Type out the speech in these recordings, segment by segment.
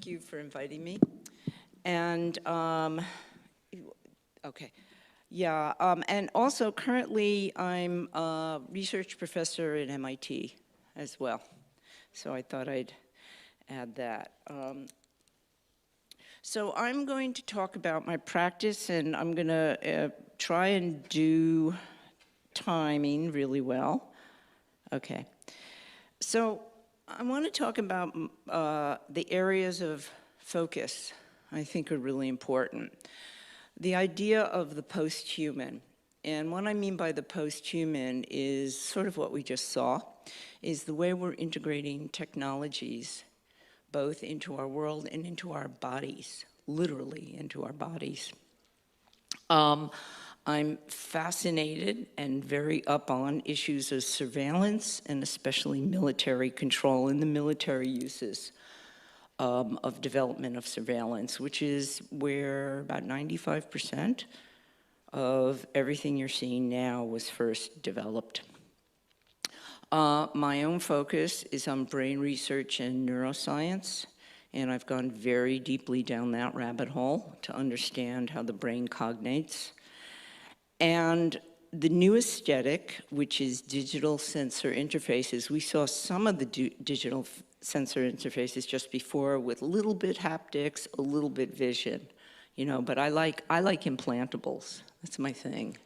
Thank you for inviting me. And, okay. Yeah, and also currently I'm a research professor at MIT as well. So I thought I'd add that. So I'm going to talk about my practice, and I'm gonna try and do timing really well. Okay. So I want to talk about the areas of focus I think are really important. The idea of the post-human. And what I mean by the post-human is sort of what we just saw, is the way we're integrating technologies both into our world and into our bodies, literally into our bodies. I'm fascinated and very up on issues of surveillance and especially military control and the military uses of development of surveillance, which is where about 95% of everything you're seeing now was first developed. My own focus is on brain research and neuroscience, and I've gone very deeply down that rabbit hole to understand how the brain cognates. And the new aesthetic, which is digital sensor interfaces, we saw some of the digital sensor interfaces just before with a little bit haptics, a little bit vision, you know, but I like implantables. That's my thing.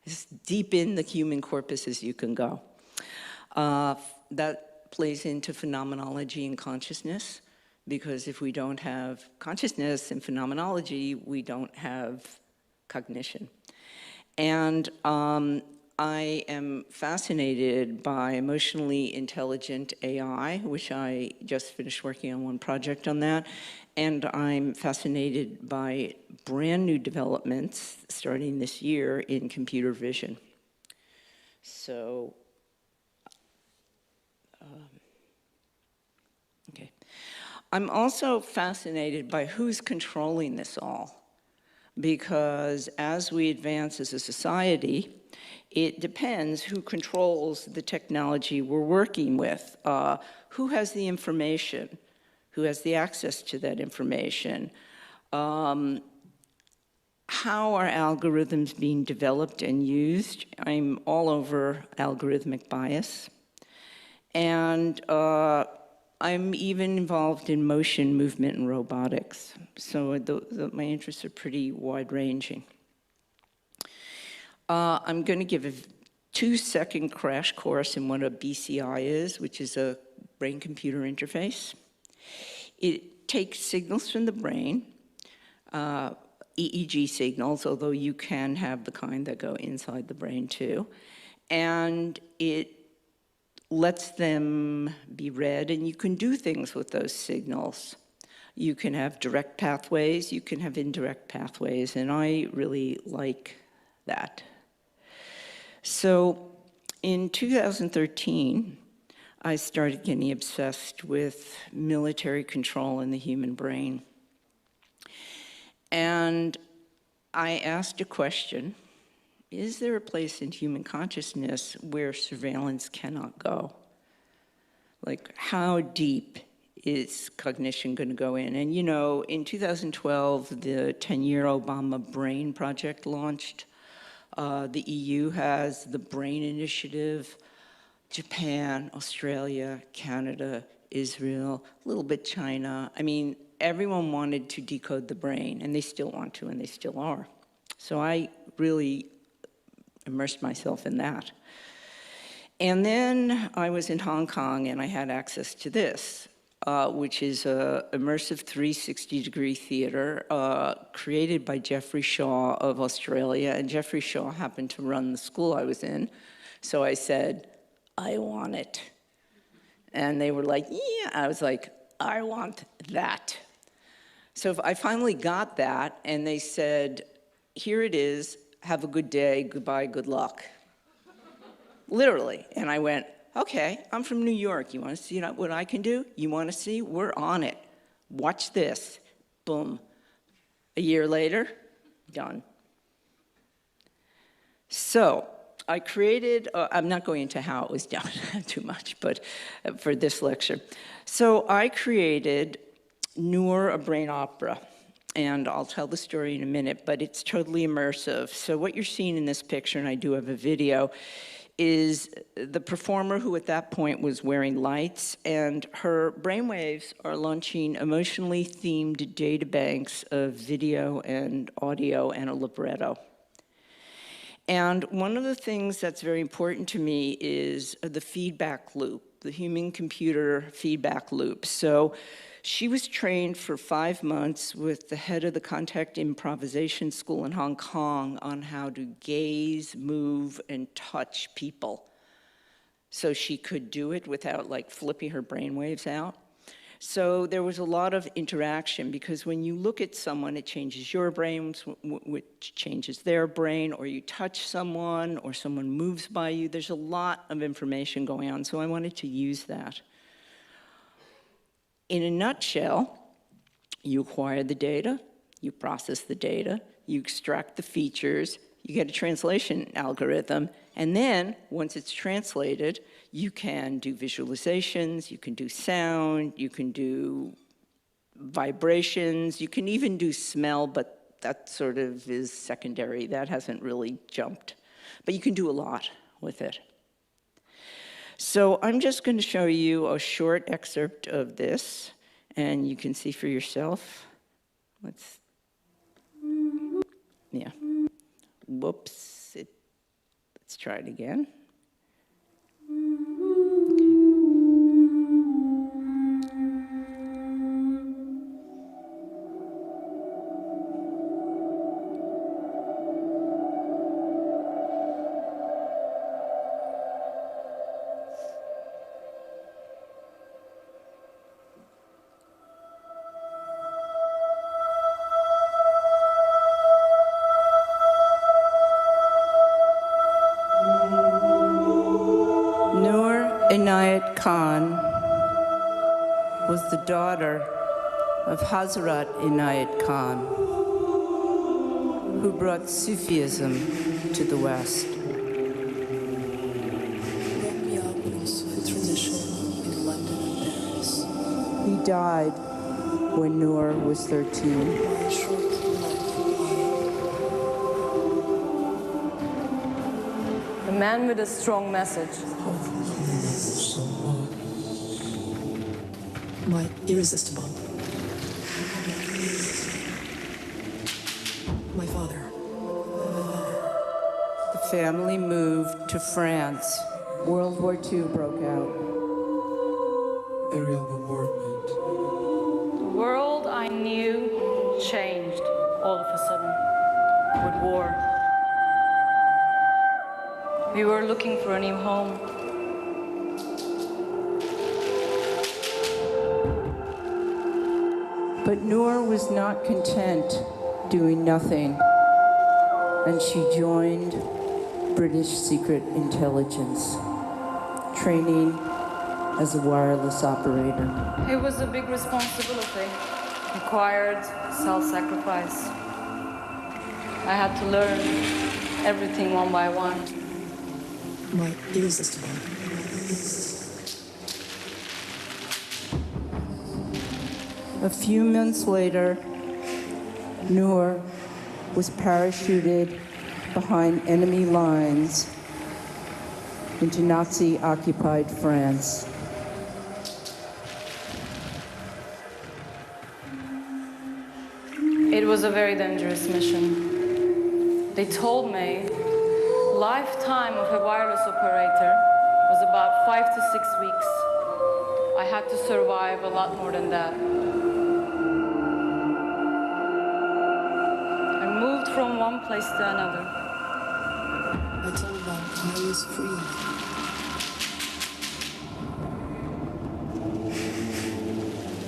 As deep in the human corpus as you can go. That plays into phenomenology and consciousness, because if we don't have consciousness and phenomenology, we don't have cognition. And I am fascinated by emotionally intelligent AI, which I just finished working on one project on that. And I'm fascinated by brand new developments starting this year in computer vision. So, okay. I'm also fascinated by who's controlling this all. Because as we advance as a society, it depends who controls the technology we're working with. Who has the information? Who has the access to that information? How are algorithms being developed and used? I'm all over algorithmic bias. And I'm even involved in motion, movement, and robotics. So my interests are pretty wide-ranging. I'm going to give a 2-second crash course in what a BCI is, which is a brain-computer interface. It takes signals from the brain, EEG signals, although you can have the kind that go inside the brain too, and it lets them be read, and you can do things with those signals. You can have direct pathways, you can have indirect pathways, and I really like that. So in 2013, I started getting obsessed with military control in the human brain. And I asked a question: is there a place in human consciousness where surveillance cannot go? Like, how deep is cognition going to go in? And you know, in 2012, the 10-year Obama Brain Project launched. The EU has the Brain Initiative. Japan, Australia, Canada, Israel, a little bit China. I mean, everyone wanted to decode the brain, and they still want to, and they still are. So I really immersed myself in that. And then I was in Hong Kong and I had access to this, which is a immersive 360-degree theater created by Geoffrey Shaw of Australia. And Geoffrey Shaw happened to run the school I was in. So I said, I want it. And they were like, yeah. I was like, I want that. So I finally got that, and they said, here it is. Have a good day, goodbye, good luck. Literally. And I went, okay, I'm from New York. You want to see what I can do? You want to see? We're on it. Watch this. Boom. A year later, done. So I created, I'm not going into how it was done too much, but for this lecture. So I created Noor, a brain opera. And I'll tell the story in a minute, but it's totally immersive. So what you're seeing in this picture, and I do have a video, is the performer who at that point was wearing lights, and her brainwaves are launching emotionally themed databanks of video and audio and a libretto. And one of the things that's very important to me is the feedback loop, the human-computer feedback loop. So she was trained for 5 months with the head of the Contact Improvisation School in Hong Kong on how to gaze, move, and touch people. So she could do it without like flipping her brainwaves out. So there was a lot of interaction, because when you look at someone, it changes your brain, which changes their brain, or you touch someone, or someone moves by you. There's a lot of information going on, so I wanted to use that. In a nutshell, you acquire the data, you process the data, you extract the features, you get a translation algorithm, and then, once it's translated, you can do visualizations, you can do sound, you can do vibrations, you can even do smell, but that sort of is secondary. That hasn't really jumped. But you can do a lot with it. So I'm just going to show you a short excerpt of this, and you can see for yourself. Yeah. Whoops. Let's try it again. Inayat Khan was the daughter of Hazrat Inayat Khan, who brought Sufism to the West. He died when Noor was 13. A man with a strong message. My irresistible. My father. The family moved to France. World War II broke out. Aerial bombardment. The world I knew changed all of a sudden with war. We were looking for a new home. But Noor was not content doing nothing, and she joined British Secret Intelligence, training as a wireless operator. It was a big responsibility. Required self-sacrifice. I had to learn everything one by one. My irresistible. A few months later, Noor was parachuted behind enemy lines into Nazi-occupied France. It was a very dangerous mission. They told me lifetime of a wireless operator was about 5 to 6 weeks. I had to survive a lot more than that. I moved from one place to another. I told them I was free.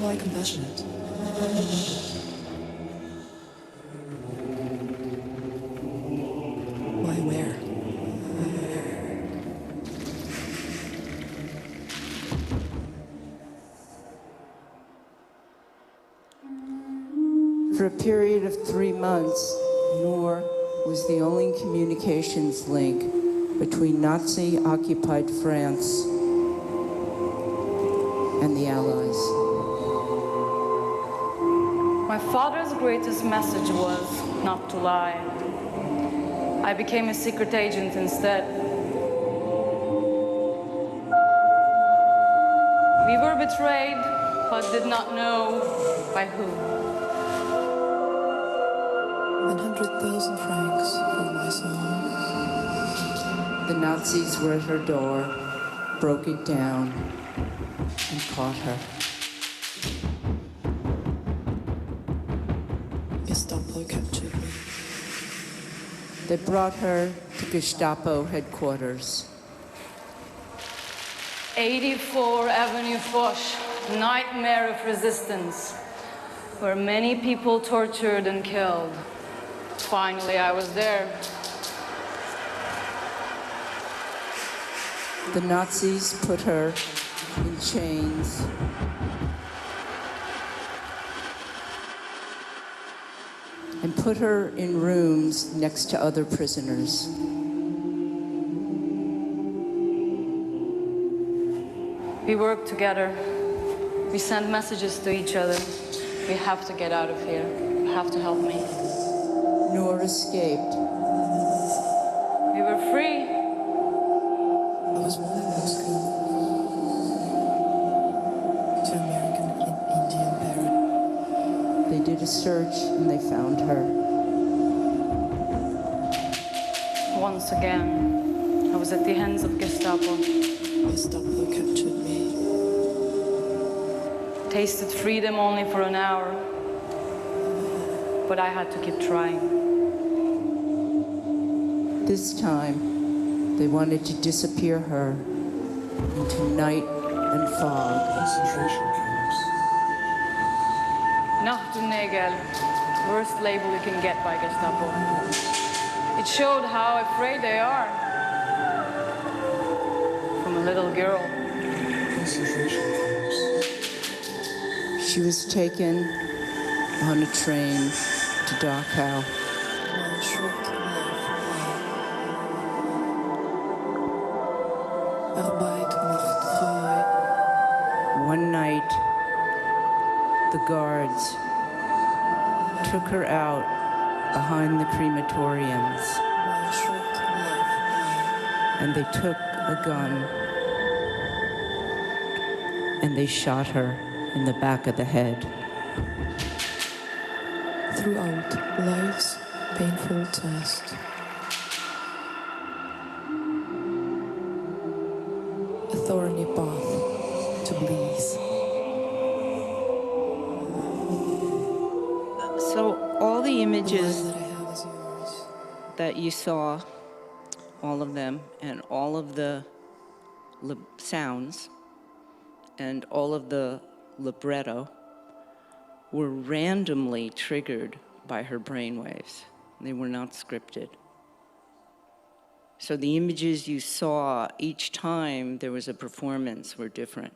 Why compassionate? Why where? For a period of 3 months, Noor was the only communications link between Nazi-occupied France and the Allies. My father's greatest message was not to lie. I became a secret agent instead. We were betrayed, but did not know by who. 100,000 francs for my son. The Nazis were at her door, broke it down, and caught her. Gestapo captured me. They brought her to Gestapo headquarters. 84 Avenue Foch, nightmare of resistance, where many people tortured and killed. Finally, I was there. The Nazis put her in chains. And put her in rooms next to other prisoners. We worked together. We sent messages to each other. We have to get out of here. You have to help me. Noor escaped. We were free. I was born in Moscow to American Indian parent. They did a search and they found her. Once again, I was at the hands of Gestapo. Gestapo captured me. Tasted freedom only for an hour, but I had to keep trying. This time, they wanted to disappear her into night and fog. Concentration camps. Nachtennägel, worst label you can get by Gestapo. It showed how afraid they are. From a little girl. Concentration camps. She was taken on a train to Dachau. My short life. Arbeit macht frei. One night, the guards took her out behind the crematoriums, My short life. and they took a gun and they shot her in the back of the head. Throughout life's painful test. A thorny path to bleed. So all the The images life that I have is yours. that you saw, all of them, and all of the sounds, and all of the libretto were randomly triggered by her brainwaves. They were not scripted. So the images you saw each time there was a performance were different.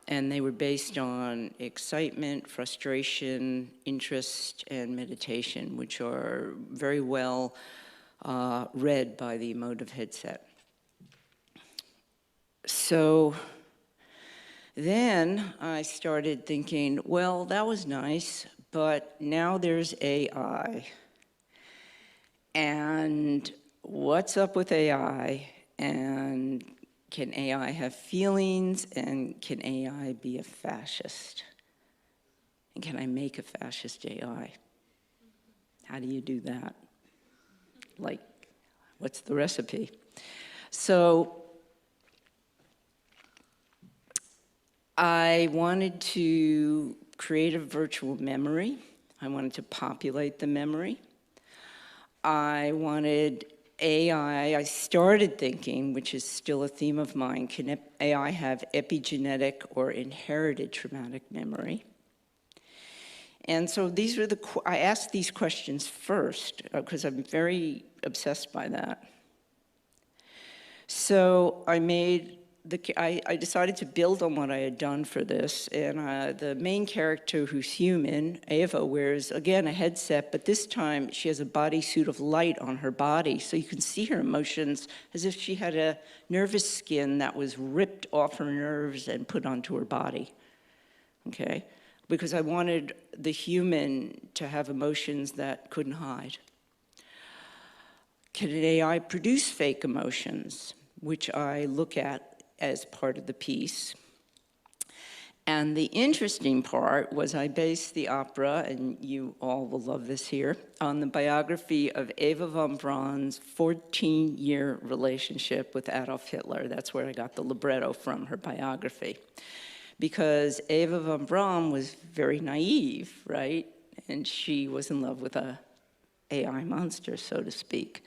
And they were based on excitement, frustration, interest, and meditation, which are very well read by the emotive headset. So then I started thinking, well, that was nice, but now there's AI. And what's up with AI? And can AI have feelings? And can AI be a fascist? And can I make a fascist AI? How do you do that? Like, what's the recipe? So I wanted to create a virtual memory. I wanted to populate the memory. I wanted AI, I started thinking, which is still a theme of mine, can AI have epigenetic or inherited traumatic memory? And so these were I asked these questions first, because I'm very obsessed by that. So I decided to build on what I had done for this, and the main character, who's human, Ava, wears, again, a headset, but this time she has a bodysuit of light on her body, so you can see her emotions as if she had a nervous skin that was ripped off her nerves and put onto her body, okay? because I wanted the human to have emotions that couldn't hide. Can an AI produce fake emotions, which I look at as part of the piece? And the interesting part was I based the opera, and you all will love this here, on the biography of Eva von Braun's 14-year relationship with Adolf Hitler. That's where I got the libretto from, her biography. Because Eva von Braun was very naive, right? And she was in love with a AI monster, so to speak.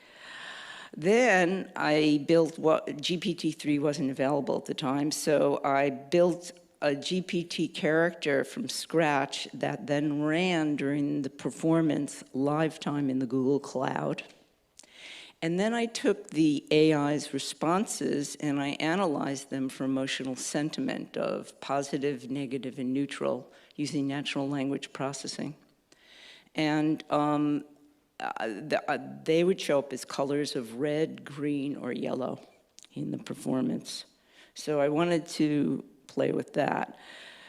Then I built what GPT-3 wasn't available at the time, so I built a GPT character from scratch that then ran during the performance live time in the Google Cloud. And then I took the AI's responses and I analyzed them for emotional sentiment of positive, negative, and neutral using natural language processing. And they would show up as colors of red, green, or yellow in the performance. So I wanted to play with that.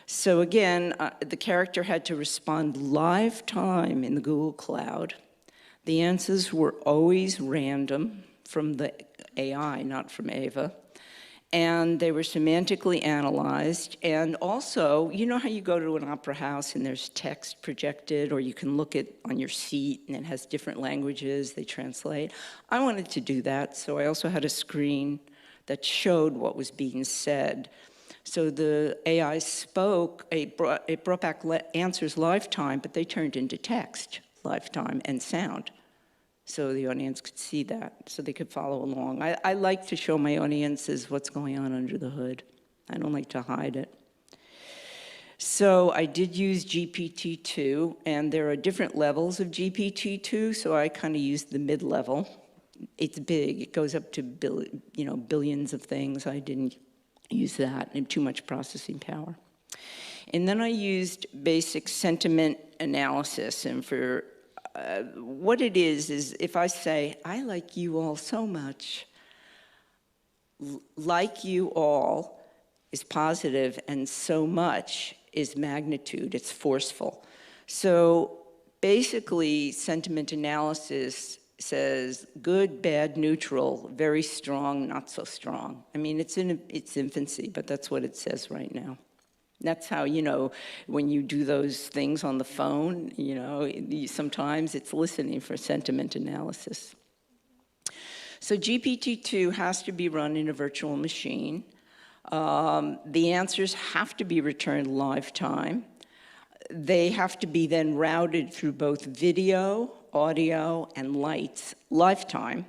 So again, the character had to respond live time in the Google Cloud. The answers were always random from the AI, not from Ava. And they were semantically analyzed. And also, you know how you go to an opera house and there's text projected, or you can look at on your seat and it has different languages, they translate? I wanted to do that, so I also had a screen that showed what was being said. So the AI spoke, it brought back answers live time, but they turned into text live time and sound. So the audience could see that, so they could follow along. I like to show my audiences what's going on under the hood. I don't like to hide it. So I did use GPT-2, and there are different levels of GPT-2, so I kind of used the mid-level. It's big, it goes up to billions of things. I didn't use that, and too much processing power. And then I used basic sentiment analysis, and for what it is if I say, I like you all so much, like you all is positive, and so much is magnitude, it's forceful. So basically, sentiment analysis says good, bad, neutral, very strong, not so strong. I mean, it's in its infancy, but that's what it says right now. That's how, when you do those things on the phone, sometimes it's listening for sentiment analysis. So GPT-2 has to be run in a virtual machine. The answers have to be returned live time. They have to be then routed through both video, audio, and lights lifetime,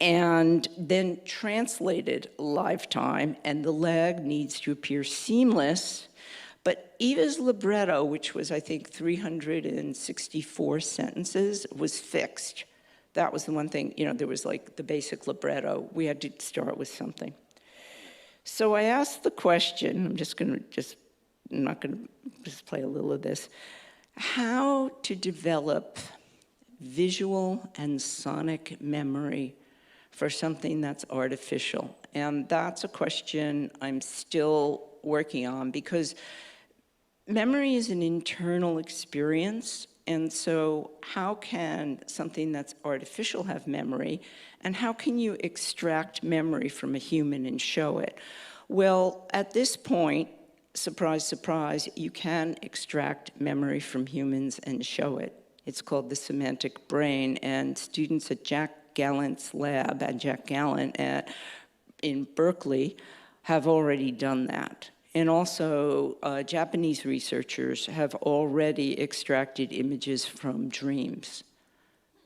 and then translated lifetime, and the lag needs to appear seamless. But Eva's libretto, which was, I think, 364 sentences, was fixed. That was the one thing, there was like the basic libretto. We had to start with something. So I asked the question, I'm not gonna just play a little of this, how to develop visual and sonic memory for something that's artificial. And that's a question I'm still working on, because memory is an internal experience, and so how can something that's artificial have memory, and how can you extract memory from a human and show it? Well, at this point, surprise, surprise, you can extract memory from humans and show it. It's called the semantic brain, and students at Jack Gallant's lab, at Jack Gallant in Berkeley, have already done that. And also, Japanese researchers have already extracted images from dreams,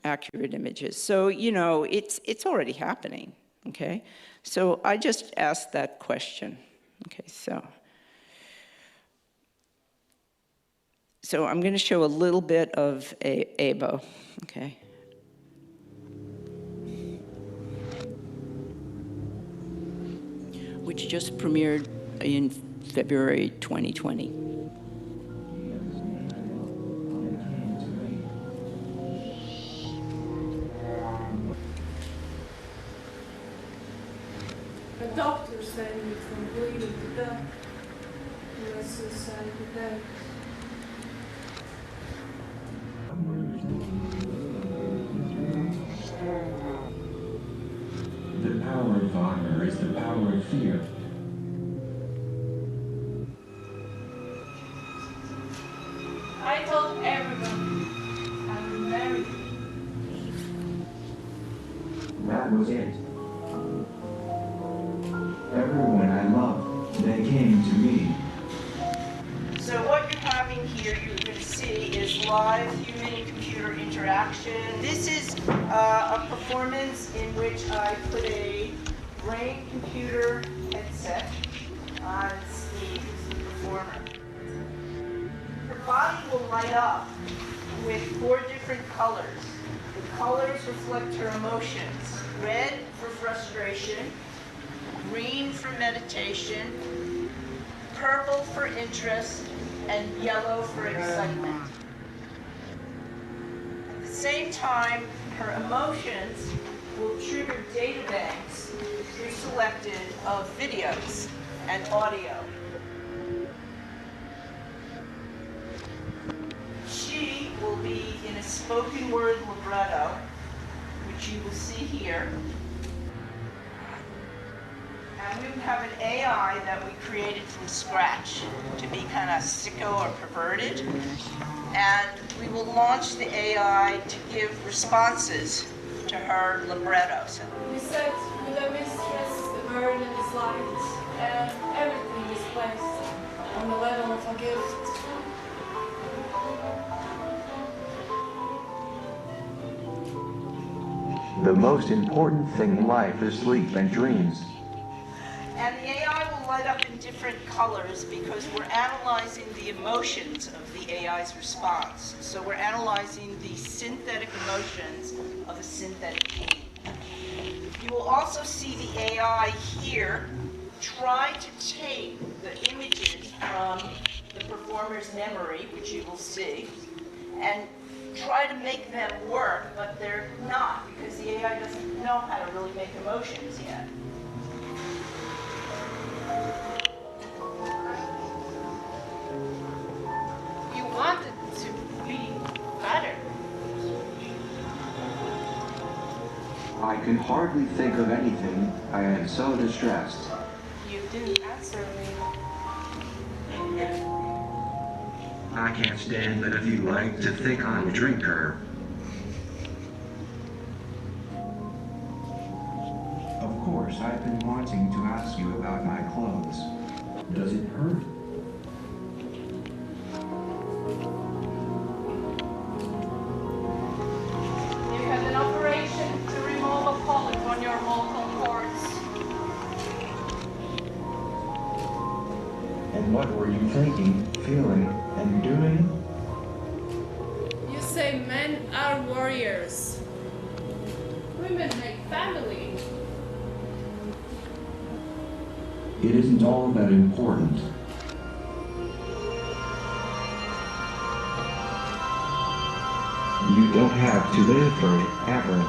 accurate images. So, it's already happening, okay? So I just asked that question, okay, So I'm going to show a little bit of ABO, okay? Which just premiered in February 2020. A doctor said he's been bleeding to death. Unless suicide today. of honor is the power of fear. I told everyone I would marry you. That was it. Everyone I loved, they came to me. So what you're having here, you're going to see, is live human-computer interaction. This is a performance in which I put a brain-computer headset on Steve, who's the performer. Her body will light up with 4 different colors. The colors reflect her emotions. Red for frustration, green for meditation, purple for interest, and yellow for excitement. At the same time, her emotions will trigger data banks pre-selected of videos and audio. She will be in a spoken word libretto, which you will see here. And we have an AI that we created from scratch to be kind of sicko or perverted. And we will launch the AI to give responses to her libretto. So You said, with a mistress, the burden is light, and everything is placed on the level of a gift. The most important thing in life is sleep and dreams. And the AI will light up in different colors because we're analyzing the emotions of the AI's response. So we're analyzing the synthetic emotions of a synthetic being. You will also see the AI here try to take the images from the performer's memory, which you will see, and try to make them work, but they're not because the AI doesn't know how to really make emotions yet. You wanted to be better. I can hardly think of anything. I am so distressed. You didn't answer me. I can't stand that if you like to think I'm a drinker. Of course, I've been wanting to ask you about my clothes. Does it hurt? You had an operation to remove a polyp on your vocal cords. And what were you thinking, feeling, and doing? You say men are warriors. Women make family. It isn't all that important. You don't have to live forever.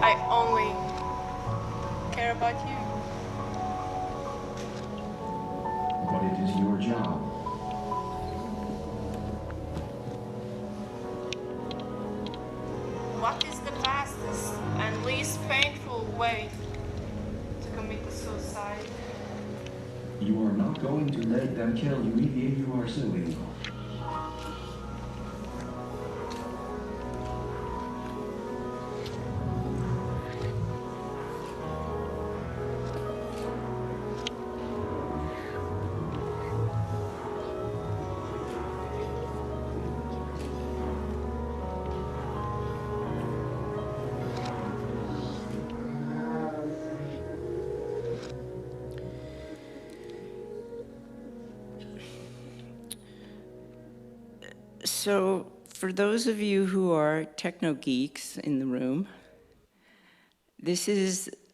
I only care about you. But it is your job. What is the fastest and least painful way to commit a suicide? You are not going to let them kill you if you are silly. So for those of you who are techno geeks in the room,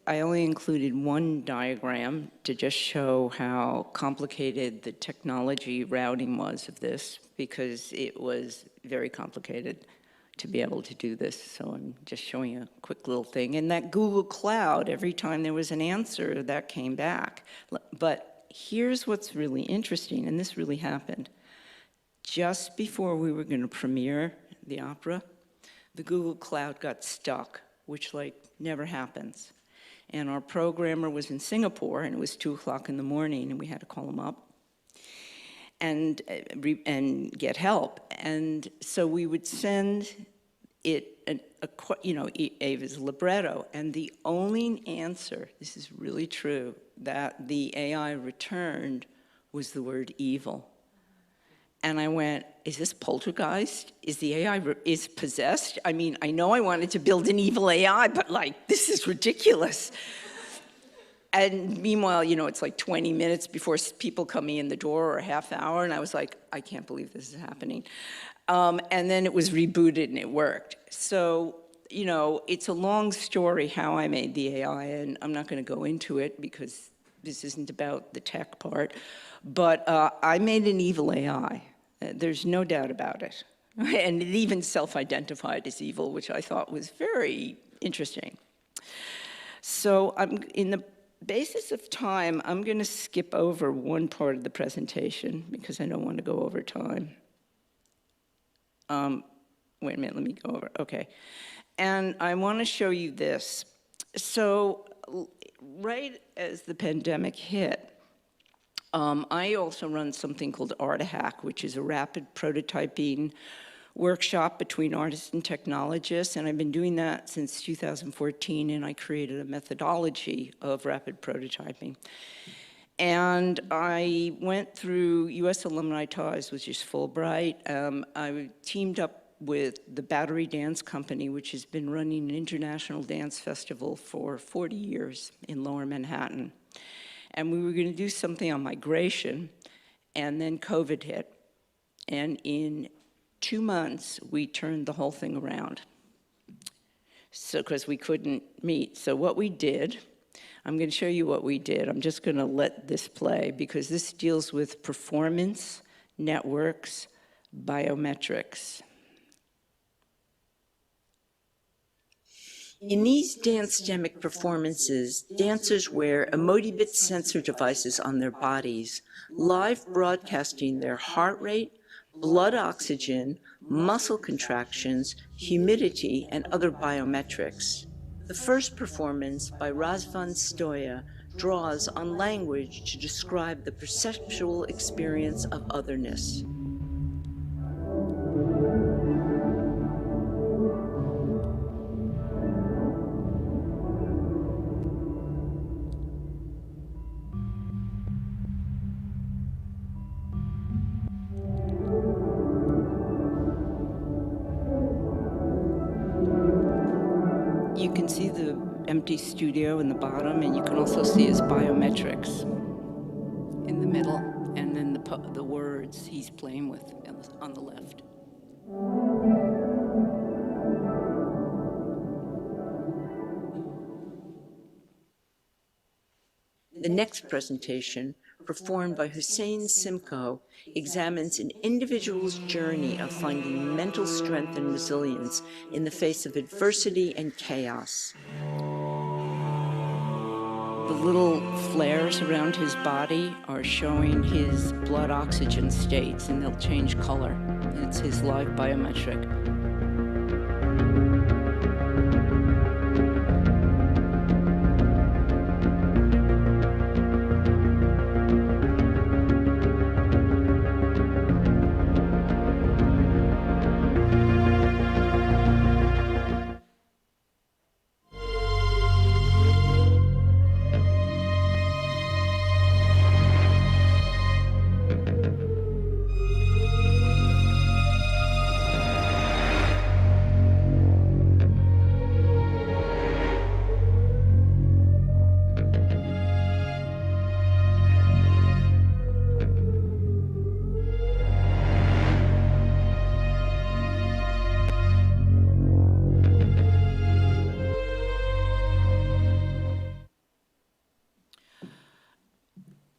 I only included one diagram to just show how complicated the technology routing was of this, because it was very complicated to be able to do this. So I'm just showing a quick little thing. And that Google Cloud, every time there was an answer, that came back. But here's what's really interesting, and this really happened. Just before we were going to premiere the opera, the Google Cloud got stuck, which like never happens. And our programmer was in Singapore, and it was 2 o'clock in the morning, and we had to call him up and get help. And so we would send it, Ava's libretto, and the only answer, this is really true, that the AI returned was the word evil. And I went, is this poltergeist? Is the AI is possessed? I mean, I know I wanted to build an evil AI, but like, this is ridiculous. And meanwhile, it's like 20 minutes before people come in the door, or a half hour, and I was like, I can't believe this is happening. And then it was rebooted and it worked. So, it's a long story how I made the AI, and I'm not gonna go into it because this isn't about the tech part, but I made an evil AI. There's no doubt about it. And it even self-identified as evil, which I thought was very interesting. So in the basis of time, I'm gonna skip over one part of the presentation because I don't want to go over time. Wait a minute, let me go over, okay. And I wanna show you this. So right as the pandemic hit, I also run something called Art-A-Hack, which is a rapid prototyping workshop between artists and technologists, and I've been doing that since 2014, and I created a methodology of rapid prototyping. And I went through US Alumni Ties, which is Fulbright. I teamed up with the Battery Dance Company, which has been running an international dance festival for 40 years in Lower Manhattan. And we were gonna do something on migration, and then COVID hit. And in 2 months, we turned the whole thing around. So, because we couldn't meet. So what we did, I'm gonna show you what we did. I'm just gonna let this play because this deals with performance, networks, biometrics. In these dance-demic performances, dancers wear emotibit sensor devices on their bodies, live broadcasting their heart rate, blood oxygen, muscle contractions, humidity, and other biometrics. The first performance by Razvan Stoya draws on language to describe the perceptual experience of otherness. You can see the empty studio in the bottom, and you can also see his biometrics in the middle, and then the words he's playing with on the left. The next presentation, performed by Hussein Simcoe, examines an individual's journey of finding mental strength and resilience in the face of adversity and chaos. The little flares around his body are showing his blood oxygen states, and they'll change color. It's his live biometric.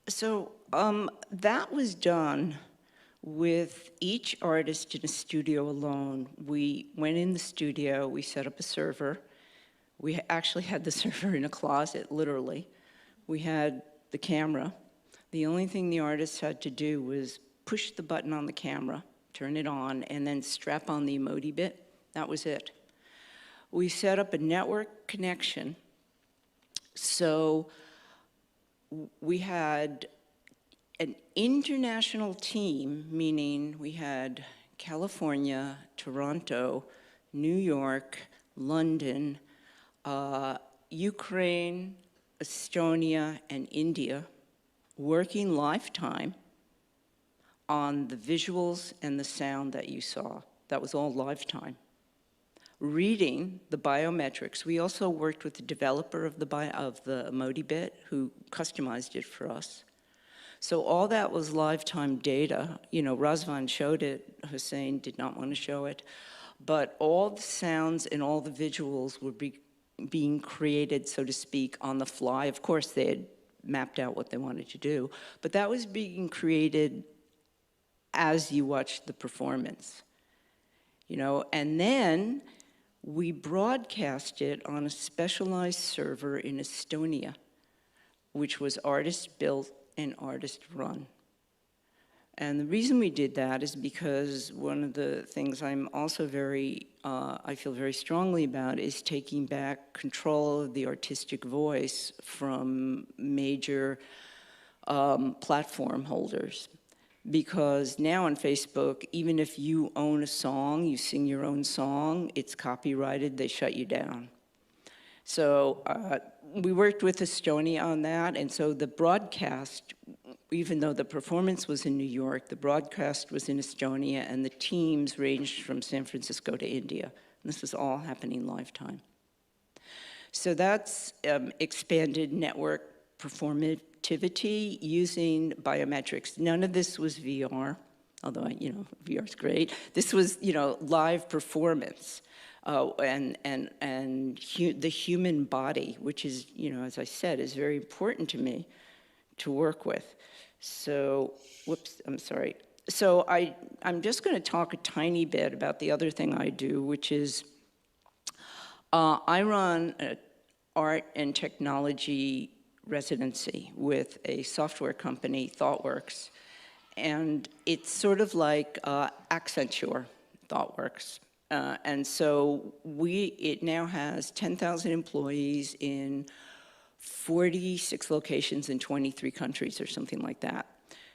So that was done with each artist in a studio alone. We went in the studio, we set up a server. We actually had the server in a closet, literally. We had the camera. The only thing the artists had to do was push the button on the camera, turn it on, and then strap on the emotibit. That was it. we set up a network connection. So we had an international team, meaning we had California, Toronto, New York, London, Ukraine, Estonia, and India working lifetime on the visuals and the sound that you saw. That was all lifetime. Reading the biometrics. We also worked with the developer of the emoji bit who customized it for us. So all that was lifetime data. You know, Razvan showed it, Hussein did not want to show it, but all the sounds and all the visuals were being created, so to speak, on the fly. Of course, they had mapped out what they wanted to do, but that was being created as you watched the performance, you know, and then we broadcast it on a specialized server in Estonia, which was artist-built and artist-run. And the reason we did that is because one of the things I'm also I feel very strongly about is taking back control of the artistic voice from major platform holders. Because now on Facebook, even if you own a song, you sing your own song, it's copyrighted, they shut you down. So we worked with Estonia on that, and so the broadcast, even though the performance was in New York, the broadcast was in Estonia, and the teams ranged from San Francisco to India. And this was all happening lifetime. So that's expanded network performativity using biometrics. None of this was VR, although, you know, VR is great. This was, you know, live performance. And the human body, which is, you know, as I said, is very important to me to work with. So, whoops, I'm sorry. So I'm just going to talk a tiny bit about the other thing I do, which is I run an art and technology residency with a software company, ThoughtWorks. And it's sort of like Accenture, ThoughtWorks. And so it now has 10,000 employees in 46 locations in 23 countries or something like that.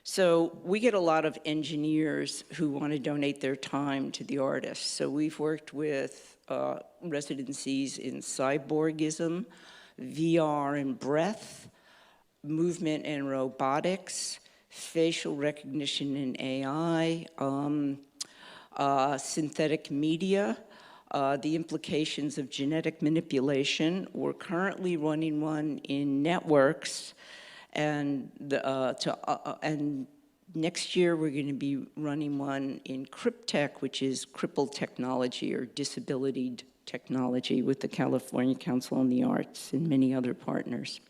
So we get a lot of engineers who want to donate their time to the artists. So we've worked with residencies in cyborgism, VR and breath, movement and robotics, facial recognition and AI, synthetic media, the implications of genetic manipulation. We're currently running one in networks, and next year we're going to be running one in CrypTech, which is crippled technology or disability technology with the California Council on the Arts and many other partners.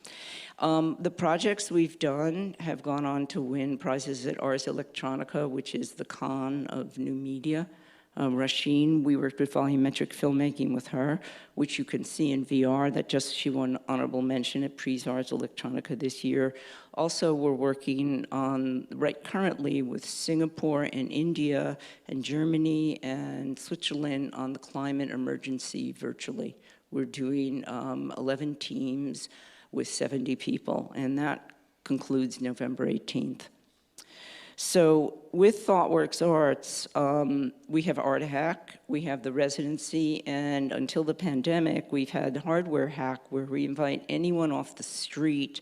The projects we've done have gone on to win prizes at Ars Electronica, which is the con of new media. Rasheen, we worked with volumetric filmmaking with her, which you can see in VR. She won honorable mention at Prix Ars Electronica this year. Also, we're working on, currently with Singapore and India and Germany and Switzerland on the climate emergency virtually. We're doing 11 teams with 70 people, and that concludes November 18th. So with ThoughtWorks Arts, we have Art Hack, we have the residency, and until the pandemic, we've had Hardware Hack, where we invite anyone off the street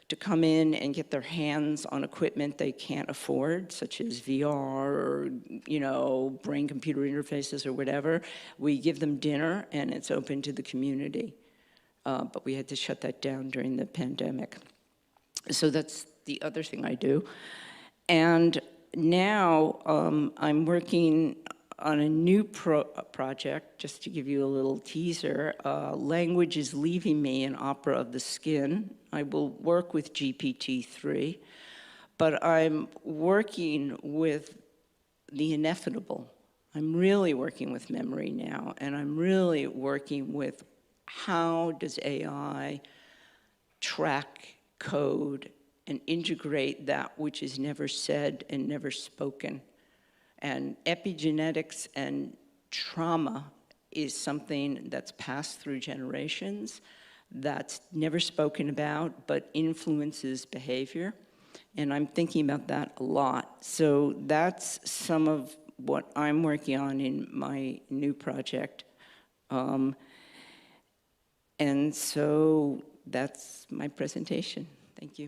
to come in and get their hands on equipment they can't afford, such as VR or, you know, brain-computer interfaces or whatever. We give them dinner, and it's open to the community. But we had to shut that down during the pandemic. So that's the other thing I do. And now I'm working on a new project, just to give you a little teaser. Language is Leaving Me, an opera of the skin. I will work with GPT-3, but I'm working with the ineffable. I'm really working with memory now, and I'm really working with how does AI track, code, and integrate that which is never said and never spoken. And epigenetics and trauma is something that's passed through generations, that's never spoken about, but influences behavior. And I'm thinking about that a lot. So that's some of what I'm working on in my new project. And so that's my presentation. Thank you.